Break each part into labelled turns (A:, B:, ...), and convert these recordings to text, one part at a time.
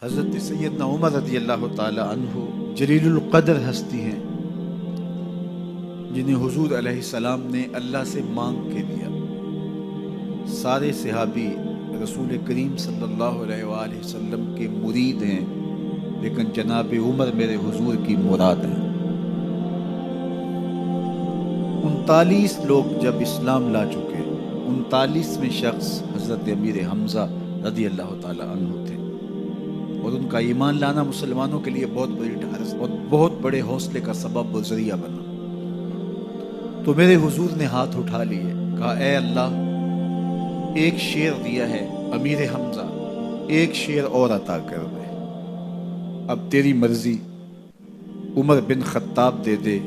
A: حضرت سیدنا عمر رضی اللہ تعالی عنہ جلیل القدر ہستی ہیں جنہیں حضور علیہ السلام نے اللہ سے مانگ کے دیا۔ سارے صحابی رسول کریم صلی اللہ علیہ وآلہ وسلم کے مرید ہیں، لیکن جناب عمر میرے حضور کی مراد ہیں۔ 39 لوگ جب اسلام لا چکے، 39ویں شخص حضرت امیر حمزہ رضی اللہ تعالی عنہ تھے، اور ان کا ایمان لانا مسلمانوں کے لیے بہت بڑی ڈھارس اور بہت بڑے حوصلے کا سبب و ذریعہ بنا۔ تو میرے حضور نے ہاتھ اٹھا لیے، کہا اے اللہ، ایک شیر دیا ہے امیر حمزہ، ایک شیر اور عطا کر دے، اب تیری مرضی، عمر بن خطاب دے دے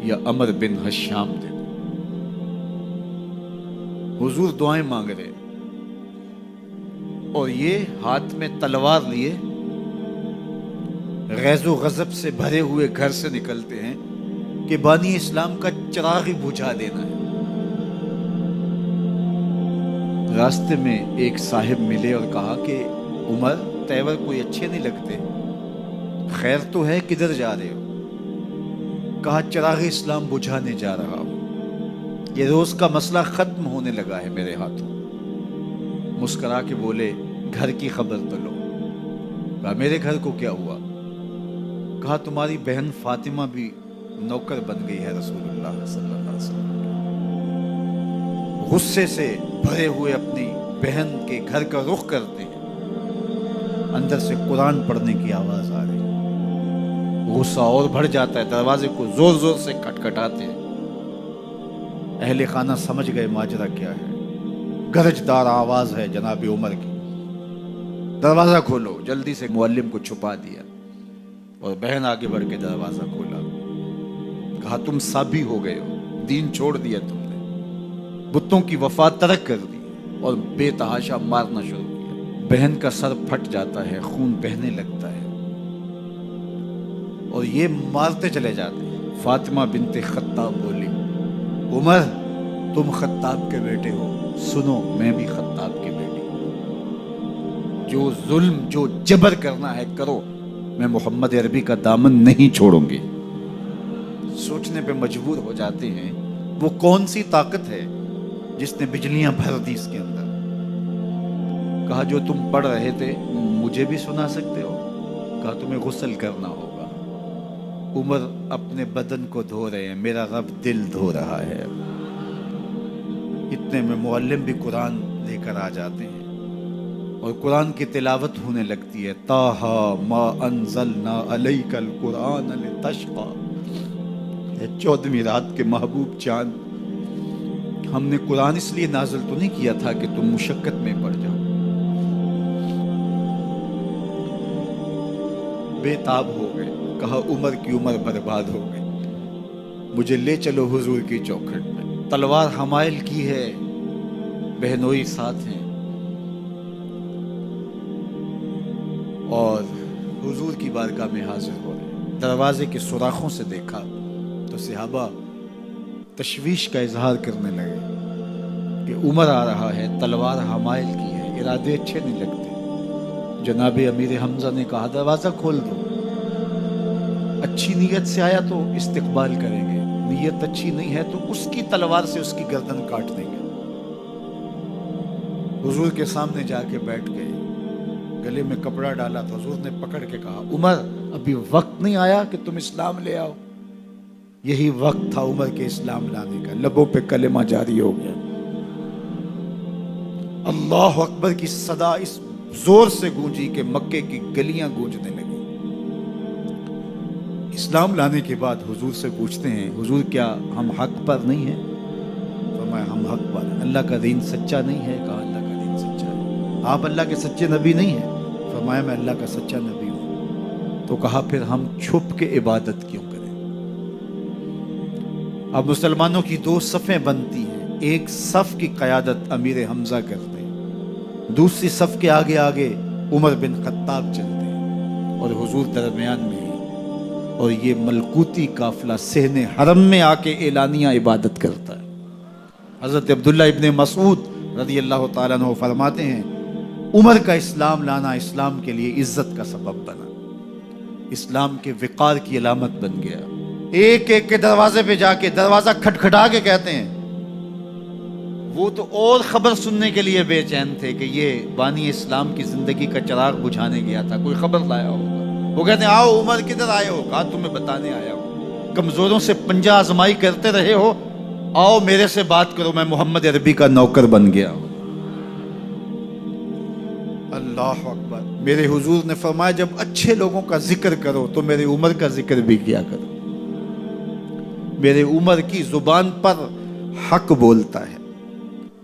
A: یا عمر بن حشام دے دے۔ حضور دعائیں مانگ رہے اور یہ ہاتھ میں تلوار لیے غیظ و غضب سے بھرے ہوئے گھر سے نکلتے ہیں کہ بانی اسلام کا چراغ ہی بجھا دینا ہے۔ راستے میں ایک صاحب ملے اور کہا کہ عمر، تیور کوئی اچھے نہیں لگتے، خیر تو ہے، کدھر جا رہے ہو؟ کہا چراغ اسلام بجھانے جا رہا ہوں، یہ روز کا مسئلہ ختم ہونے لگا ہے میرے ہاتھوں۔ مسکرا کے بولے گھر کی خبر تو لو۔ کہا میرے گھر کو کیا ہوا؟ کہا تمہاری بہن فاطمہ بھی نوکر بن گئی ہے رسول اللہ صلی اللہ علیہ وسلم۔ غصے سے بھرے ہوئے اپنی بہن کے گھر کا رخ کرتے ہیں، اندر سے قرآن پڑھنے کی آواز آ رہی ہے، غصہ اور بڑھ جاتا ہے، دروازے کو زور زور سے کھٹکھٹاتے ہیں۔ اہل خانہ سمجھ گئے ماجرا کیا ہے، گرجدار آواز ہے جناب عمر کی، دروازہ کھولو۔ جلدی سے معلم کو چھپا دیا اور بہن آگے بڑھ کے دروازہ کھولا۔ کہا تم سابی ہو گئے ہو، دین چھوڑ دیا تم نے، بتوں کی وفا ترک کر دی اور بے تحاشا مارنا شروع کیا۔ بہن کا سر پھٹ جاتا ہے، خون بہنے لگتا ہے اور یہ مارتے چلے جاتے ہیں۔ فاطمہ بنت خطاب بولی عمر تم خطاب کے بیٹے ہو، سنو میں بھی خطاب کی بیٹی ہوں، جو ظلم جو جبر کرنا ہے کرو، میں محمد عربی کا دامن نہیں چھوڑوں گی۔ سوچنے پہ مجبور ہو جاتے ہیں وہ کون سی طاقت ہے جس نے بجلیاں بھر دی اس کے اندر۔ کہا جو تم پڑھ رہے تھے مجھے بھی سنا سکتے ہو؟ کہا تمہیں غسل کرنا ہوگا۔ عمر اپنے بدن کو دھو رہے ہیں، میرا رب دل دھو رہا ہے۔ اتنے میں معلم بھی قرآن لے کر آ جاتے ہیں اور قرآن کی تلاوت ہونے لگتی ہے۔ طٰہٰ ما انزلنا علیک القرآن لتشقیٰ، 14ویں رات کے محبوب چاند، ہم نے قرآن اس لیے نازل تو نہیں کیا تھا کہ تم مشقت میں پڑ جاؤ۔ بے تاب ہو گئے، کہا عمر کی عمر برباد ہو گئی، مجھے لے چلو حضور کی چوکھٹ میں۔ تلوار حمائل کی ہے، بہنوئی ساتھ ہیں، اور حضور کی بارگاہ میں حاضر ہو رہے۔ دروازے کے سوراخوں سے دیکھا تو صحابہ تشویش کا اظہار کرنے لگے کہ عمر آ رہا ہے، تلوار حمائل کی ہے، ارادے اچھے نہیں لگتے۔ جناب امیر حمزہ نے کہا دروازہ کھول دو، اچھی نیت سے آیا تو استقبال کریں گے، نیت اچھی نہیں ہے تو اس کی تلوار سے اس کی گردن کاٹ دیں گے۔ حضور کے سامنے جا کے بیٹھ گئے، گلے میں کپڑا ڈالا تو حضور نے پکڑ کے کہا عمر ابھی وقت نہیں آیا کہ تم اسلام لے آؤ؟ یہی وقت تھا عمر کے اسلام لانے کا۔ لبوں پہ کلمہ جاری ہو گیا، اللہ اکبر کی صدا اس زور سے گونجی کہ مکے کی گلیاں گونجنے لگی۔ اسلام لانے کے بعد حضور سے پوچھتے ہیں حضور کیا ہم حق پر نہیں ہیں؟ فرمایا ہم حق پر ہیں۔ اللہ کا دین سچا نہیں ہے؟ کہا اللہ کا دین سچا ہے۔ آپ اللہ کے سچے نبی نہیں ہیں؟ فرمایا میں اللہ کا سچا نبی ہوں۔ تو کہا پھر ہم چھپ کے عبادت کیوں کریں؟ اب مسلمانوں کی دو صفیں بنتی ہیں، ایک صف کی قیادت امیر حمزہ کرتے ہیں، دوسری صف کے آگے آگے عمر بن خطاب چلتے ہیں، اور حضور درمیان میں ہیں، اور یہ ملکوتی قافلہ صحن حرم میں آ کے اعلانیہ عبادت کرتا ہے۔ حضرت عبداللہ ابن مسعود رضی اللہ تعالیٰ عنہ فرماتے ہیں عمر کا اسلام لانا اسلام کے لیے عزت کا سبب بنا، اسلام کے وقار کی علامت بن گیا۔ ایک ایک کے دروازے پہ جا کے دروازہ کھٹکھٹا کے کہتے ہیں، وہ تو اور خبر سننے کے لیے بے چین تھے کہ یہ بانی اسلام کی زندگی کا چراغ بجھانے گیا تھا، کوئی خبر لایا ہوگا۔ وہ کہتے ہیں آؤ عمر کدھر آئے ہو؟ کہا تمہیں بتانے آیا ہوں، کمزوروں سے پنجہ آزمائی کرتے رہے ہو، آؤ میرے سے بات کرو، میں محمد عربی کا نوکر بن گیا ہوں۔ اللہ اکبر۔ میرے حضور نے فرمایا جب اچھے لوگوں کا ذکر کرو تو میرے عمر کا ذکر بھی کیا کرو۔ میرے عمر کی زبان پر حق بولتا ہے،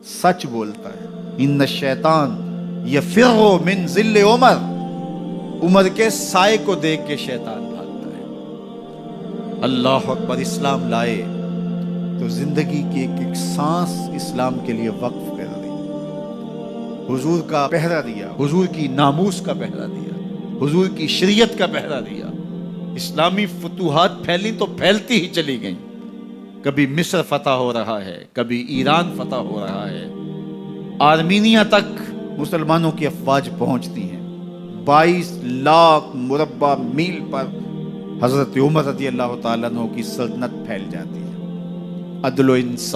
A: سچ بولتا ہے۔ ان الشیطان یفر من ظل عمر، عمر کے سائے کو دیکھ کے شیطان بھاگتا ہے۔ اللہ اکبر۔ اسلام لائے تو زندگی کی ایک ایک سانس اسلام کے لیے وقف کر دی، حضور کا پہرا دیا، حضور کی ناموس کا پہرا دیا، حضور کی شریعت کا پہرا دیا۔ اسلامی فتوحات پھیلی تو پھیلتی ہی چلی گئیں، کبھی مصر فتح ہو رہا ہے، کبھی ایران فتح ہو رہا ہے، آرمینیا تک مسلمانوں کی افواج پہنچتی ہیں۔ 22 لاکھ مربع میل پر حضرت عمر رضی اللہ تعالیٰ عنہ کی سلطنت پھیل جاتی ہے۔ عدل و انصاف